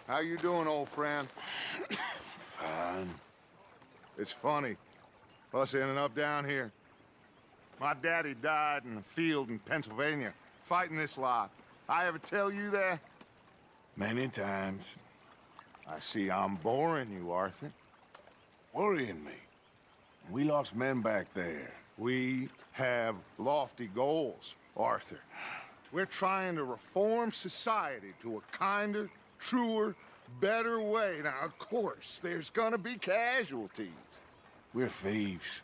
How you doing, old friend? Fine. It's funny, us ending up down here. My daddy died in a field in Pennsylvania, fighting this lot. I ever tell you that? Many times. I see I'm boring you, Arthur. Worrying me. We lost men back there. We have lofty goals, Arthur. We're trying to reform society to a kinder, truer, better way. Now, of course, there's gonna be casualties. We're thieves.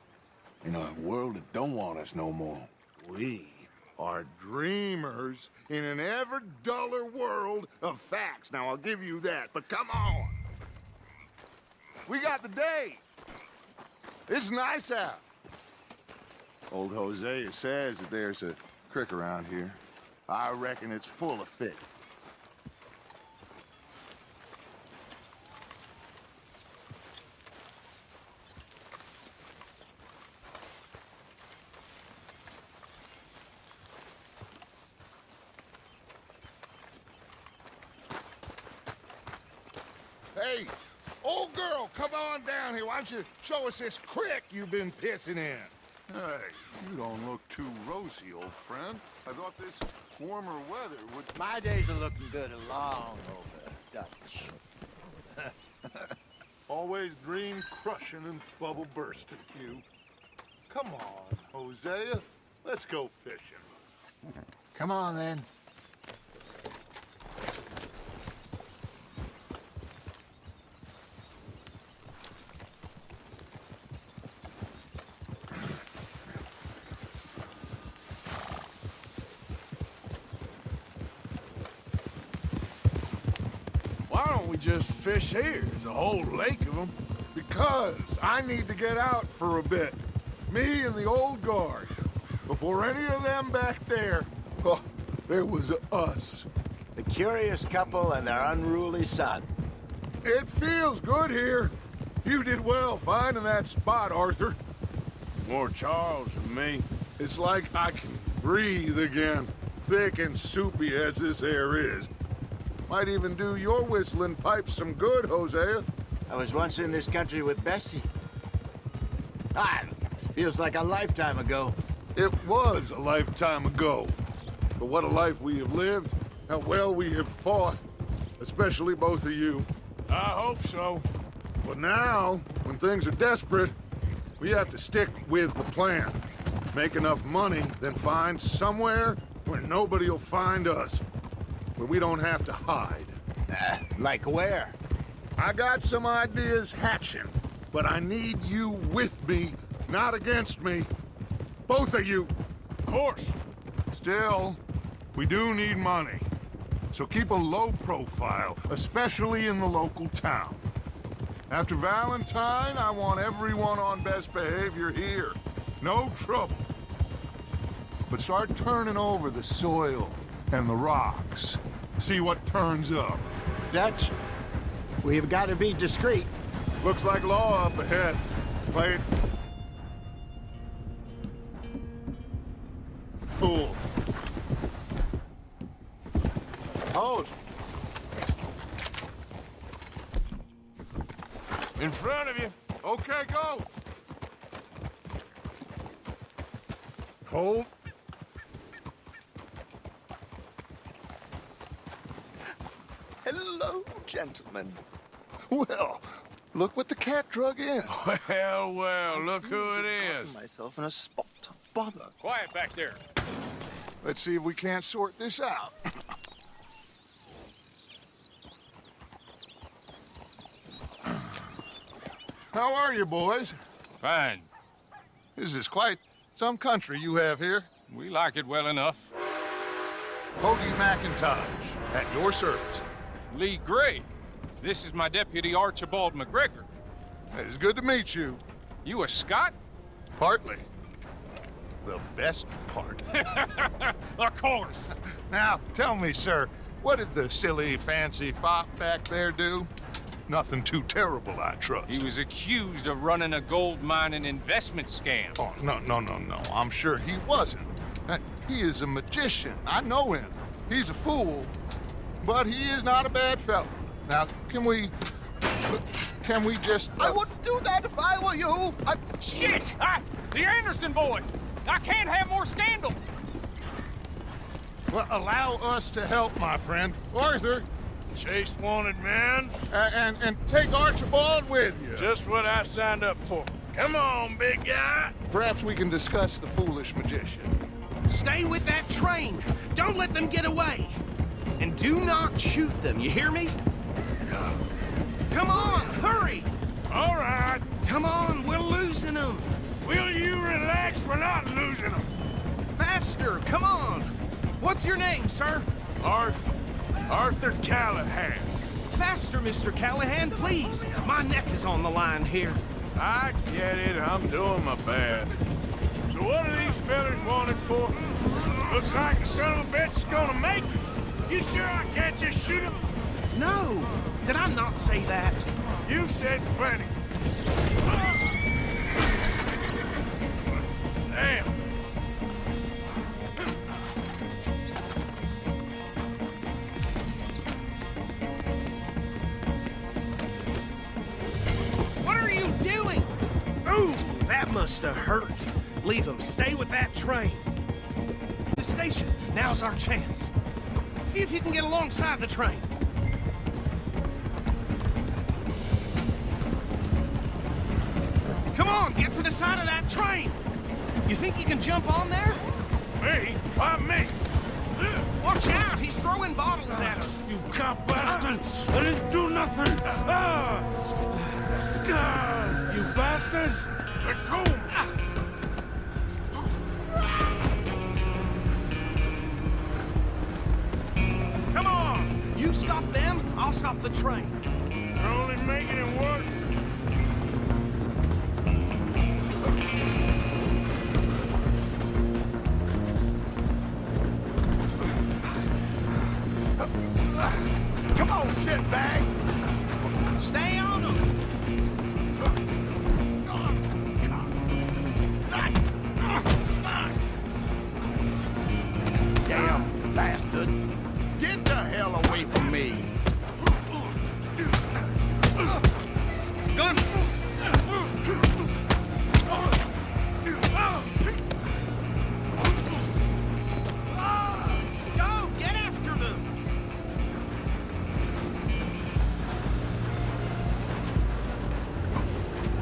In a world that don't want us no more. We are dreamers in an ever duller world of facts. Now, I'll give you that, but come on. We got the day. It's nice out. Old Hosea says that there's a creek around here. I reckon it's full of fish. Hey, old girl, come on down here. Why don't you show us this creek you've been pissing in? Hey, you don't look too rosy, old friend. I thought this warmer weather would... My days are looking good along over, Dutch. Always dream crushing and bubble bursting, you. Come on, Hosea. Let's go fishing. Come on, then. Why don't we just fish here? There's a whole lake of them. Because I need to get out for a bit. Me and the old guard. Before any of them back there, oh, there was us. The curious couple and their unruly son. It feels good here. You did well finding that spot, Arthur. More Charles than me. It's like I can breathe again, thick and soupy as this air is. Might even do your whistling pipes some good, Hosea. I was once in this country with Bessie. Ah, feels like a lifetime ago. It was a lifetime ago. But what a life we have lived, how well we have fought. Especially both of you. I hope so. But now, when things are desperate, we have to stick with the plan. Make enough money, then find somewhere where nobody will find us. Where we don't have to hide. Like where? I got some ideas hatching, but I need you with me, not against me. Both of you. Of course. Still, we do need money. So keep a low profile, especially in the local town. After Valentine, I want everyone on best behavior here. No trouble. But start turning over the soil and the rocks. See what turns up. Dutch, we've got to be discreet. Looks like law up ahead. Play it cool. Hold. In front of you. Okay, go. Hold. Hello, gentlemen. Well, look what the cat drug in. Well, well, look who it is. Myself in a spot of bother. Quiet back there. Let's see if we can't sort this out. How are you, boys? Fine. This is quite some country you have here. We like it well enough. Hoagie McIntosh, at your service. Lee Gray. This is my deputy, Archibald McGregor. It's good to meet you. You a Scot? Partly. The best part. Of course. Now, tell me, sir, what did the silly, fancy fop back there do? Nothing too terrible, I trust. He was accused of running a gold mine and investment scam. Oh, no. I'm sure he wasn't. He is a magician. I know him. He's a fool. But he is not a bad fellow. Now, can we just... I wouldn't do that if I were you. Shit! The Anderson boys! I can't have more scandal! Well, allow us to help, my friend. Arthur, Chase wanted man. and take Archibald with you. Just what I signed up for. Come on, big guy. Perhaps we can discuss the foolish magician. Stay with that train. Don't let them get away. And do not shoot them, you hear me? Come on, hurry! All right. Come on, we're losing them. Will you relax? We're not losing them. Faster, come on. What's your name, sir? Arthur Callahan. Faster, Mr. Callahan, please. My neck is on the line here. I get it. I'm doing my best. So what are these fellas wanted for? Looks like the son of a bitch is gonna make it. You sure I can't just shoot him? No, did I not say that? You've said plenty. Damn. What are you doing? Ooh, that must have hurt. Leave him. Stay with that train. The station. Now's our chance. See if you can get alongside the train. Come on, get to the side of that train. You think you can jump on there? Me? Why me? Watch out, he's throwing bottles at us. You cop bastard! I didn't do nothing! You bastard! Let's go! Come on, you stop them, I'll stop the train. You're only making it worse. Come on, shitbag! Stay on them! Damn bastard! Get the hell away from me! Gun! Go! Get after them!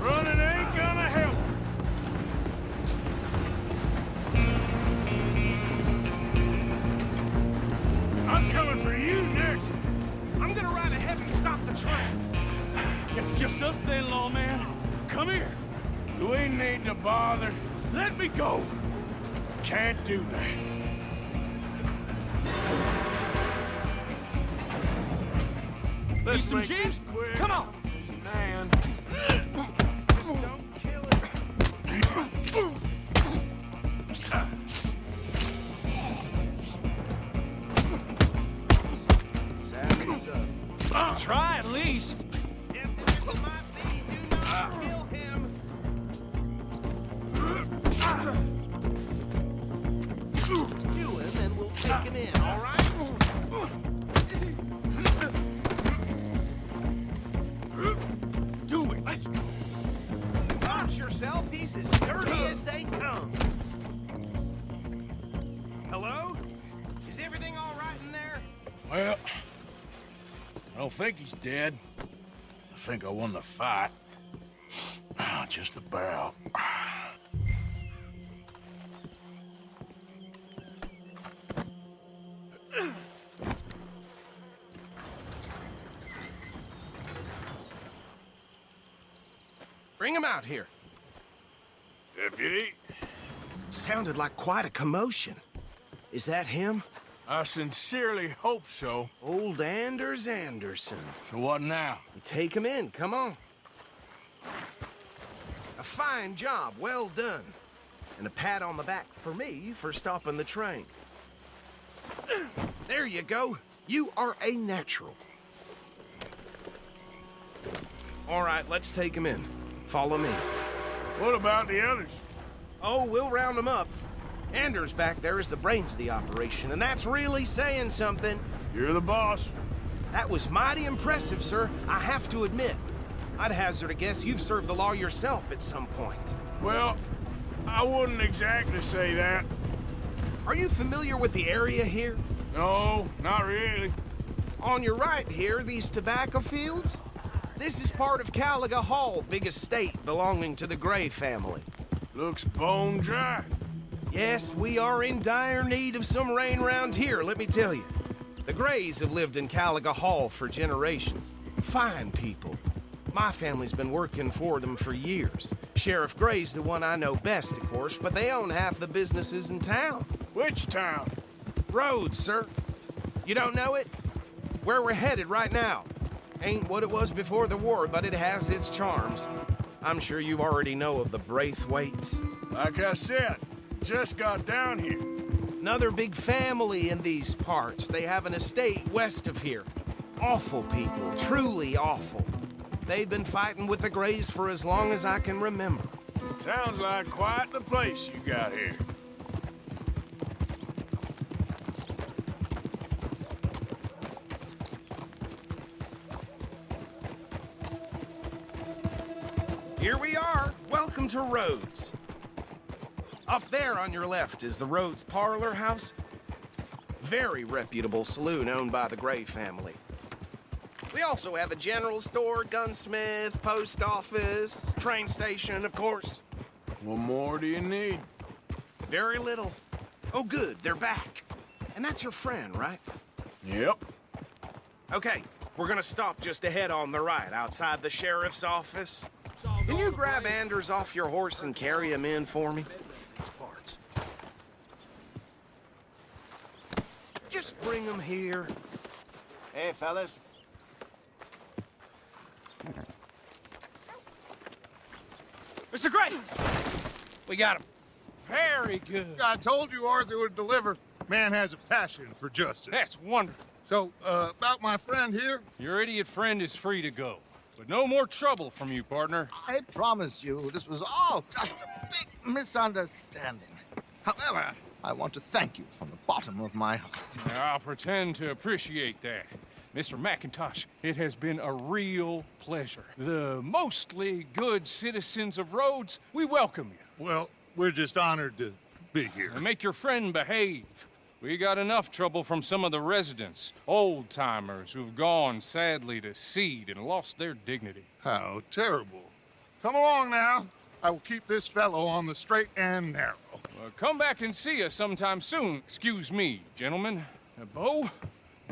Running ain't gonna help. I'm coming for you next. I'm gonna ride ahead and stop the train. It's just us then, lawman. Come here. Do we need to bother? Let me go. Can't do that. Need Let's some make gin? this quick. Come on! Man. Don't kill it. Try at least. Emptiness might be, do not kill him. Do him and we'll take him in, all right? Do it. Let's go. Watch yourself. He's as dirty as they come. Hello? Is everything all right in there? Well, I don't think he's dead. I think I won the fight. Just about. Bring him out here. Deputy, Sounded like quite a commotion. Is that him? I sincerely hope so. Old Anders Anderson. So what now? Take him in, come on. A fine job, well done. And a pat on the back for me for stopping the train. There you go. You are a natural. All right, let's take him in. Follow me. What about the others? Oh, we'll round them up. Anders back there is the brains of the operation, and that's really saying something. You're the boss. That was mighty impressive, sir. I have to admit. I'd hazard a guess you've served the law yourself at some point. Well, I wouldn't exactly say that. Are you familiar with the area here? No, not really. On your right here, these tobacco fields? This is part of Caliga Hall, big estate belonging to the Gray family. Looks bone dry. Yes, we are in dire need of some rain round here, let me tell you. The Grays have lived in Caliga Hall for generations. Fine people. My family's been working for them for years. Sheriff Gray's the one I know best, of course, but they own half the businesses in town. Which town? Rhodes, sir. You don't know it? Where we're headed right now. Ain't what it was before the war, but it has its charms. I'm sure you already know of the Braithwaites. Like I said, just got down here. Another big family in these parts. They have an estate west of here. Awful people, truly awful. They've been fighting with the Grays for as long as I can remember. Sounds like quite the place you got here. Here we are. Welcome to Rhodes. Up there on your left is the Rhodes Parlor House. Very reputable saloon owned by the Gray family. We also have a general store, gunsmith, post office, train station, of course. What more do you need? Very little. Oh, good, they're back. And that's your friend, right? Yep. Okay, we're gonna stop just ahead on the right, outside the sheriff's office. Can you grab Anders off your horse and carry him in for me? Just bring him here. Hey, fellas. Mr. Gray! We got him. Very good. I told you Arthur would deliver. Man has a passion for justice. That's wonderful. So, about my friend here? Your idiot friend is free to go. But no more trouble from you, partner. I promise you, this was all just a big misunderstanding. However, I want to thank you from the bottom of my heart. I'll pretend to appreciate that. Mr. McIntosh, it has been a real pleasure. The mostly good citizens of Rhodes, we welcome you. Well, we're just honored to be here. And make your friend behave. We got enough trouble from some of the residents, old-timers who've gone, sadly, to seed and lost their dignity. How terrible. Come along now. I will keep this fellow on the straight and narrow. Come back and see us sometime soon. Excuse me, gentlemen. Bo,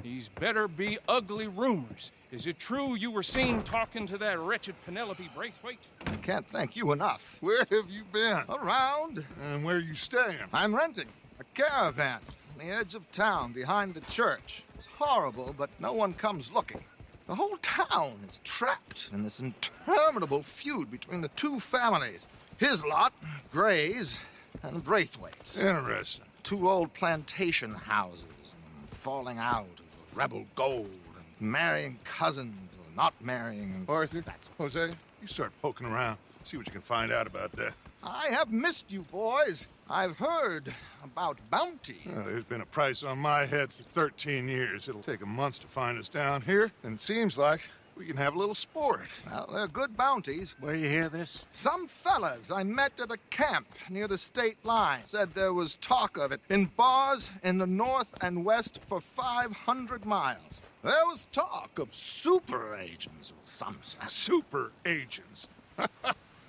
these better be ugly rumors. Is it true you were seen talking to that wretched Penelope Braithwaite? I can't thank you enough. Where have you been? Around, And where you staying? I'm renting a caravan on the edge of town behind the church. It's horrible, but no one comes looking. The whole town is trapped in this interminable feud between the two families. His lot, Gray's, and Braithwaite's. Interesting. Two old plantation houses, and falling out of rebel gold, and marrying cousins or not marrying. And Arthur, Jose, you start poking around. See what you can find out about that. I have missed you, boys. I've heard about bounty. There's been a price on my head for 13 years. It'll take a month to find us down here, and it seems like we can have a little sport. Well, they're good bounties. Where you hear this? Some fellas I met at a camp near the state line said there was talk of it in bars in the north and west for 500 miles. There was talk of super agents of some sort. Super agents.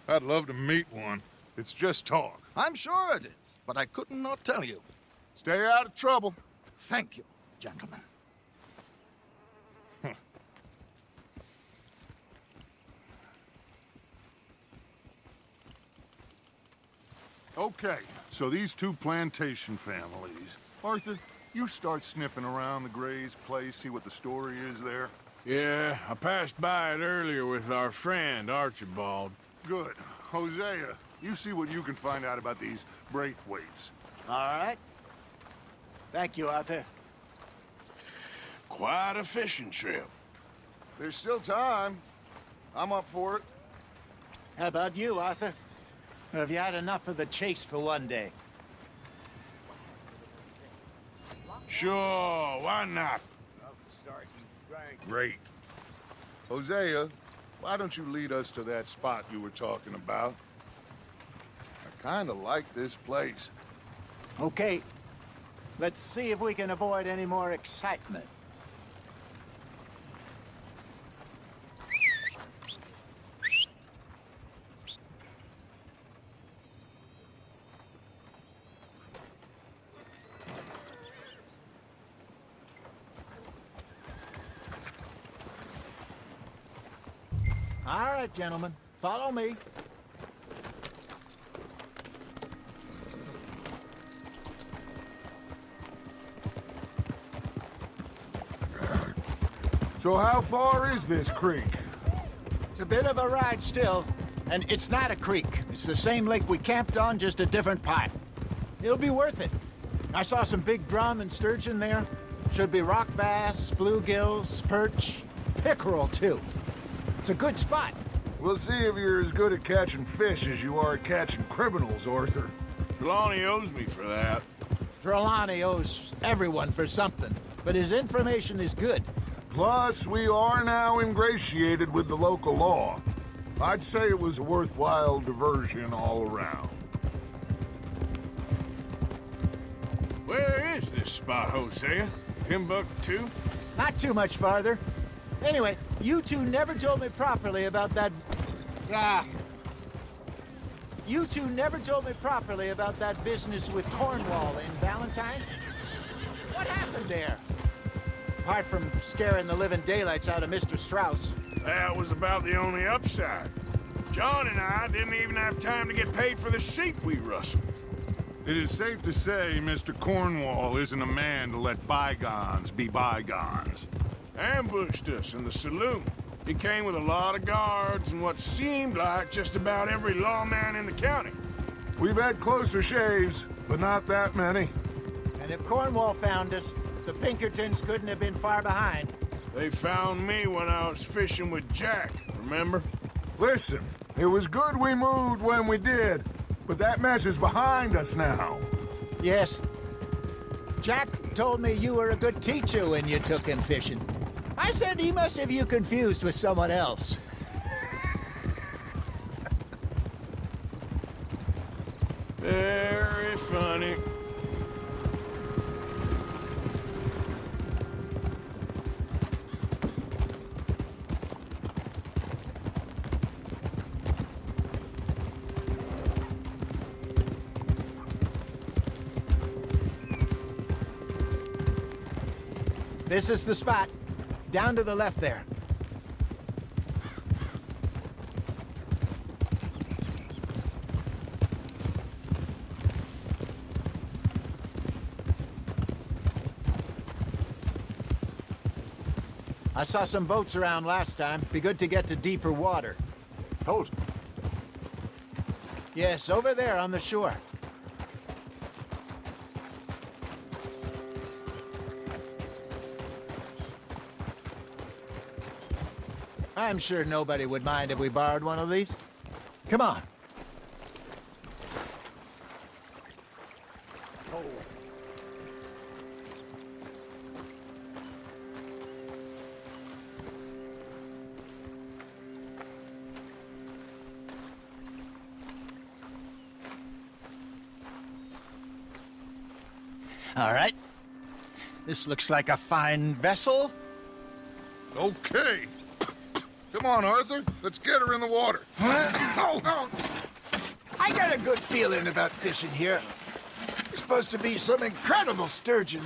I'd love to meet one. It's just talk. I'm sure it is, but I couldn't not tell you. Stay out of trouble. Thank you, gentlemen. Okay, so these two plantation families. Arthur, you start sniffing around the Gray's place, see what the story is there. Yeah, I passed by it earlier with our friend, Archibald. Good. Hosea, you see what you can find out about these Braithwaites. All right. Thank you, Arthur. Quite a fishing trip. There's still time. I'm up for it. How about you, Arthur? Or have you had enough of the chase for one day? Sure, why not? Great. Hosea, why don't you lead us to that spot you were talking about? I kinda like this place. Okay. Let's see if we can avoid any more excitement. All right, gentlemen, follow me. So how far is this creek? It's a bit of a ride still, and it's not a creek. It's the same lake we camped on, just a different part. It'll be worth it. I saw some big drum and sturgeon there. Should be rock bass, bluegills, perch, pickerel too. It's a good spot. We'll see if you're as good at catching fish as you are at catching criminals, Arthur. Trelawney owes me for that. Trelawney owes everyone for something, but his information is good. Plus, we are now ingratiated with the local law. I'd say it was a worthwhile diversion all around. Where is this spot, Hosea? Timbuktu? Not too much farther. Anyway, you two never told me properly about that... You two never told me properly about that business with Cornwall in Valentine. What happened there? Apart from scaring the living daylights out of Mr. Strauss. That was about the only upside. John and I didn't even have time to get paid for the sheep we rustled. It is safe to say Mr. Cornwall isn't a man to let bygones be bygones. Ambushed us in the saloon. He came with a lot of guards and what seemed like just about every lawman in the county. We've had closer shaves, but not that many. And if Cornwall found us, the Pinkertons couldn't have been far behind. They found me when I was fishing with Jack, remember? Listen, it was good we moved when we did, but that mess is behind us now. Yes. Jack told me you were a good teacher when you took him fishing. I said he must have you confused with someone else. Very funny. This is the spot. Down to the left there. I saw some boats around last time. Be good to get to deeper water. Hold. Yes, over there on the shore. I'm sure nobody would mind if we borrowed one of these. Come on. All right. This looks like a fine vessel. Okay. Come on, Arthur. Let's get her in the water. I got a good feeling about fishing here. There's supposed to be some incredible sturgeon.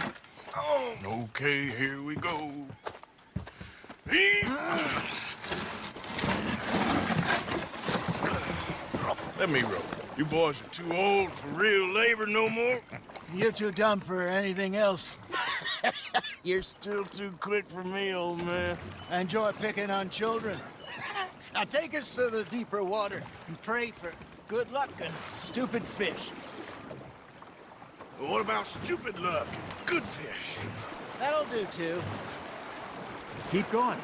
Oh. Okay, here we go. Let me row. You boys are too old for real labor no more. You're too dumb for anything else. You're still too quick for me, old man. I enjoy picking on children. Now take us to the deeper water and pray for good luck and stupid fish. But what about stupid luck and good fish? That'll do too. Keep going.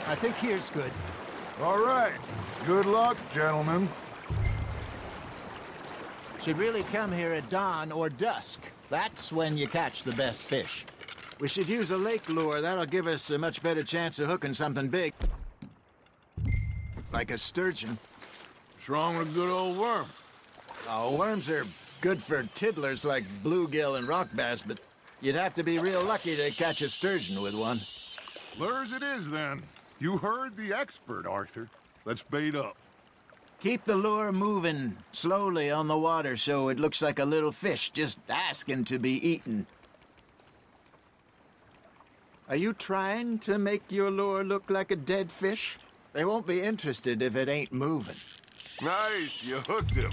I think here's good. All right. Good luck, gentlemen. should really come here at dawn or dusk. That's when you catch the best fish. We should use a lake lure. That'll give us a much better chance of hooking something big. Like a sturgeon. What's wrong with a good old worm? Oh, worms are good for tiddlers like bluegill and rock bass, but you'd have to be real lucky to catch a sturgeon with one. Lures it is, then. You heard the expert, Arthur. Let's bait up. Keep the lure moving slowly on the water so it looks like a little fish just asking to be eaten. Are you trying to make your lure look like a dead fish? They won't be interested if it ain't moving. Nice, you hooked him.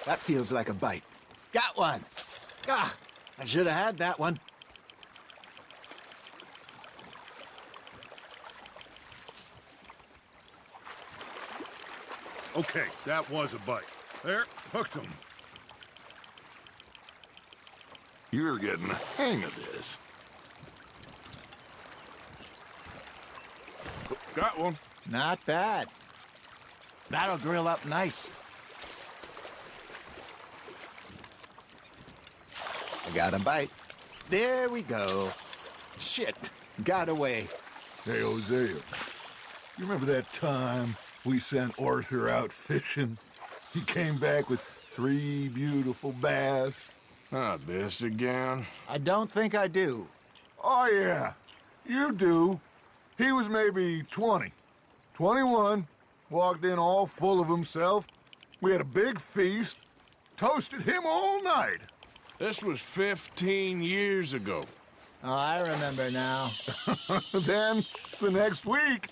That feels like a bite. Got one! Ah, I should have had that one. Okay, that was a bite. There, hooked him. You're getting the hang of this. Got one. Not bad. That'll grill up nice. I got a bite. There we go. Shit, got away. Hey, Hosea, you remember that time we sent Arthur out fishing? He came back with 3 beautiful bass. Not this again. I don't think I do. Oh, yeah, you do. He was maybe 20, 21, walked in all full of himself. We had a big feast, toasted him all night. This was 15 years ago. Oh, I remember now. Then, the next week,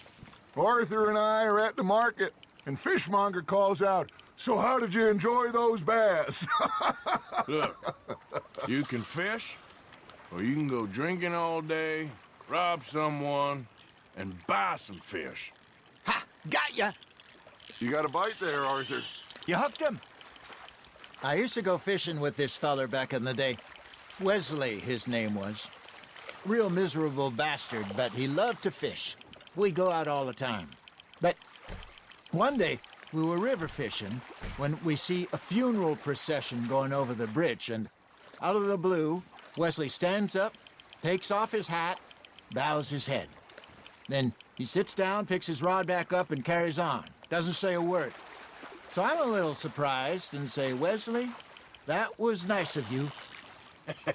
Arthur and I are at the market, and Fishmonger calls out, "So how did you enjoy those bass?" Look, you can fish, or you can go drinking all day, rob someone, and buy some fish. Ha! Got ya! You got a bite there, Arthur. You hooked him. I used to go fishing with this feller back in the day. Wesley, his name was. Real miserable bastard, but he loved to fish. We'd go out all the time. But one day, we were river fishing when we see a funeral procession going over the bridge, and out of the blue, Wesley stands up, takes off his hat, bows his head. Then he sits down, picks his rod back up, and carries on. Doesn't say a word. So I'm a little surprised and say, "Wesley, that was nice of you."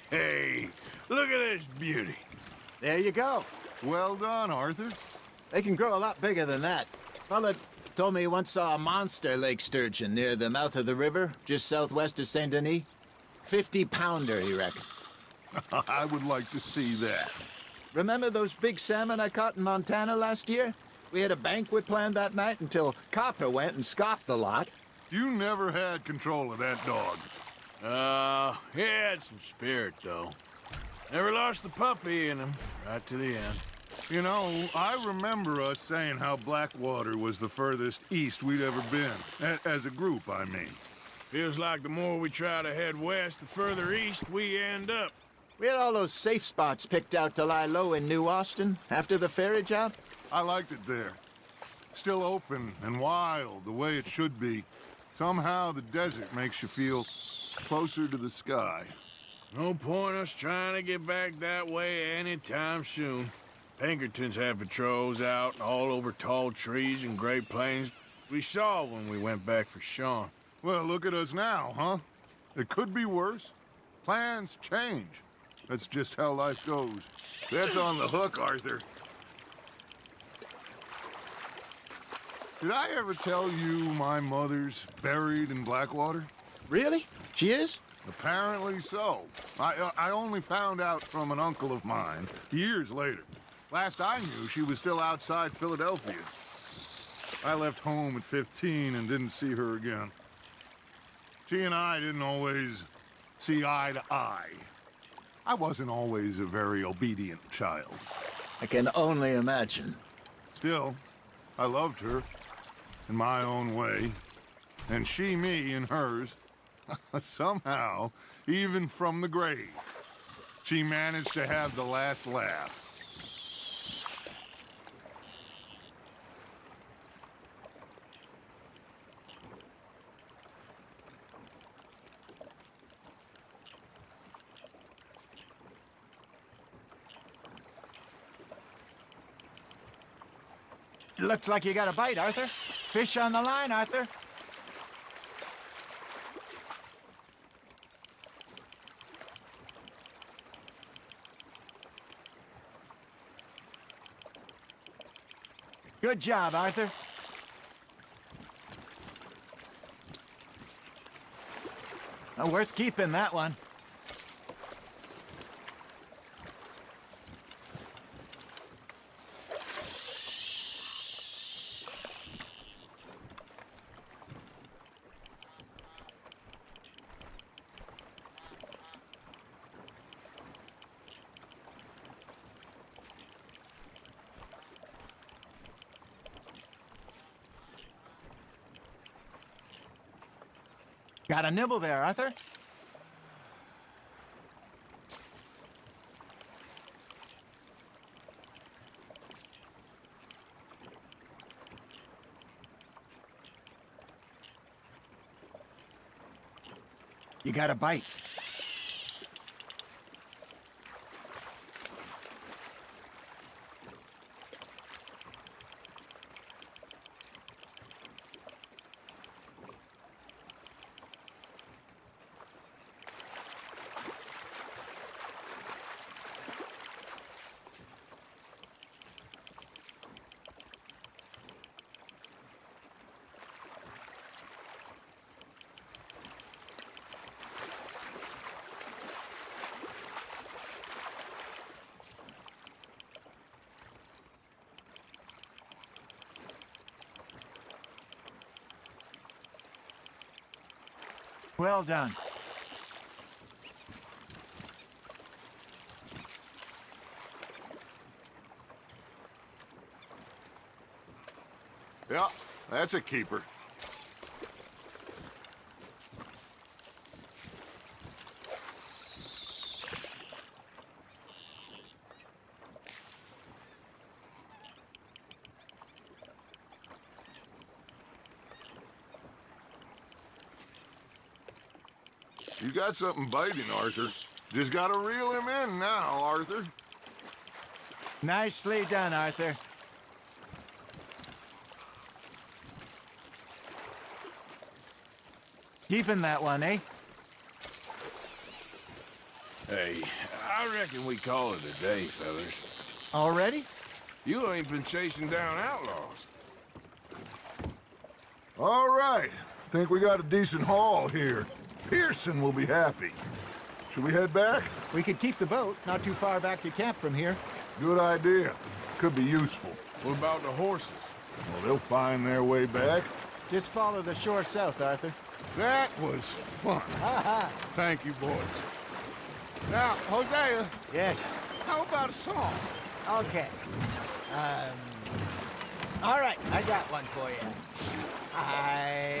Hey, look at this beauty. There you go. Well done, Arthur. They can grow a lot bigger than that. Fella told me he once saw a monster lake sturgeon near the mouth of the river, just southwest of Saint Denis. 50-pounder, he reckoned. I would like to see that. Remember those big salmon I caught in Montana last year? We had a banquet planned that night until Copper went and scoffed the lot. You never had control of that dog. He had some spirit, though. Never lost the puppy in him, right to the end. You know, I remember us saying how Blackwater was the furthest east we'd ever been. As a group, I mean. Feels like the more we try to head west, the further east we end up. We had all those safe spots picked out to lie low in New Austin after the ferry job. I liked it there. Still open and wild, the way it should be. Somehow the desert makes you feel closer to the sky. No point us trying to get back that way anytime soon. Pinkertons have patrols out all over tall trees and Great Plains. We saw when we went back for Sean. Well, look at us now, huh? It could be worse. Plans change. That's just how life goes. That's on the hook, Arthur. Did I ever tell you my mother's buried in Blackwater? Really? She is? Apparently so. I only found out from an uncle of mine years later. Last I knew, she was still outside Philadelphia. I left home at 15 and didn't see her again. She and I didn't always see eye to eye. I wasn't always a very obedient child. I can only imagine. Still, I loved her in my own way, and she me in hers. Somehow, even from the grave, she managed to have the last laugh. Looks like you got a bite, Arthur. Fish on the line, Arthur. Good job, Arthur. Worth keeping, that one. Got a nibble there, Arthur? You got a bite. Well done. Yeah, that's a keeper. You got something biting, Arthur. Just gotta reel him in now, Arthur. Nicely done, Arthur. Keeping that one, eh? Hey, I reckon we call it a day, fellas. Already? You ain't been chasing down outlaws. All right. Think we got a decent haul here. Pearson will be happy. Should we head back? We could keep the boat, not too far back to camp from here. Good idea. Could be useful. What about the horses? Well, they'll find their way back. Just follow the shore south, Arthur. That was fun. Thank you, boys. Now, Hosea, Yes. how about a song? Okay. All right, I got one for you. I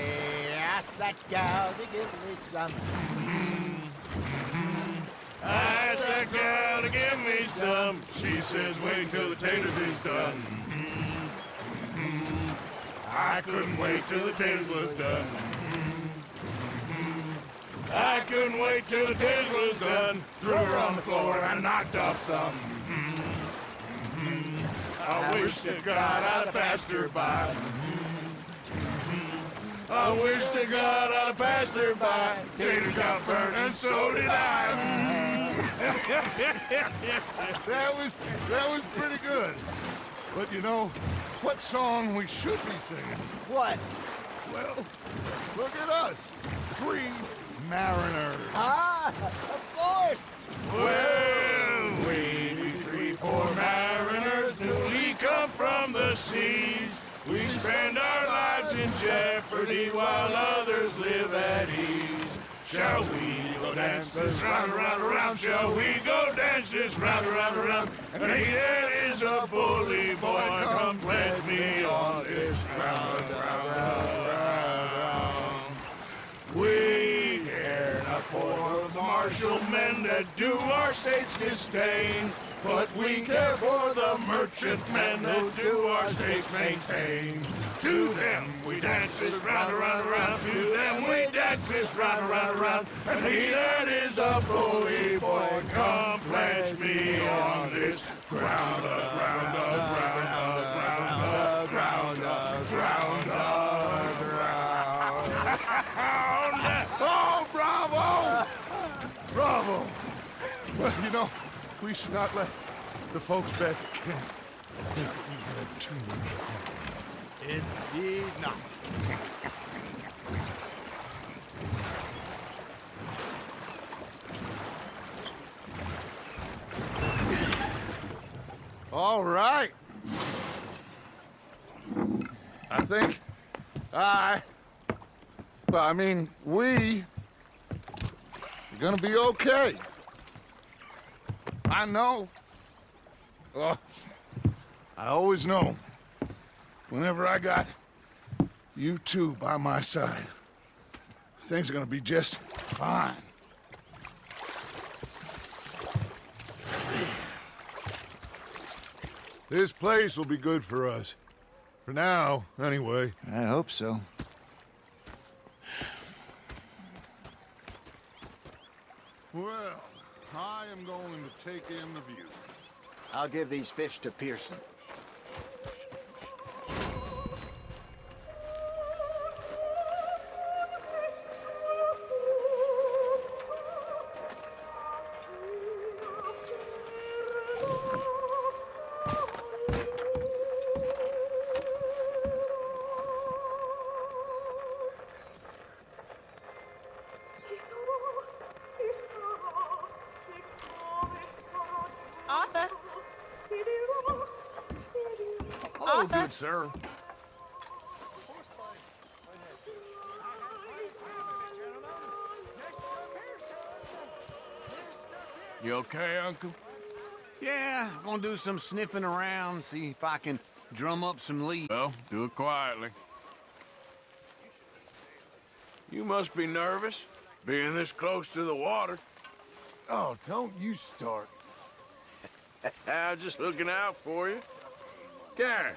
asked that gal to give me some. I asked that girl to give me some. She says wait till the taters is done. I couldn't wait till the taters was done. I couldn't wait till the taters was done. Threw her on the floor and knocked off some. I wish to God I'd passed her by. I wish to God I'd passed her by. Taters got burned and so did I. That was pretty good. But you know, what song we should be singing? What? Well, look at us. 3 mariners. Ah, of course. Well, we 3 poor mariners newly come from the seas. We spend our lives in jeopardy while others live at ease. Shall we go dance this round, around, around? Shall we go dance this round, around, around? And here is a bully boy, come pledge me on this round, round, round, round. We care not for the martial men that do our state's disdain, but we care for the merchant men that do our states maintain. To them we dance this round, around, around. To them we dance this round, around, around. And he that is a bully boy, come pledge me on this ground up, ground up, ground up, ground up, ground up, ground up, ground up. Oh, bravo! Bravo! Well, you know, we should not let the folks back at camp think that we had too much fun. Indeed not. All right. I think we are gonna be okay. I know. Oh, I always know. Whenever I got you two by my side, things are gonna be just fine. This place will be good for us. For now, anyway. I hope so. Well, I am going to take in the view. I'll give these fish to Pearson. Arthur? Oh, good sir. You okay, Uncle? Yeah, I'm gonna do some sniffing around, see if I can drum up some leads. Well, do it quietly. You must be nervous, being this close to the water. Oh, don't you start. I'm just looking out for you. Karen,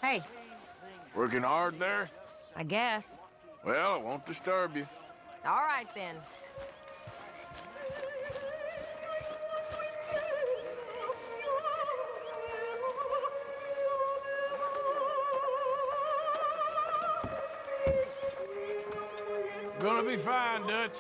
Hey, working hard there? I guess. Well, it won't disturb you. All right, then. Gonna be fine, Dutch.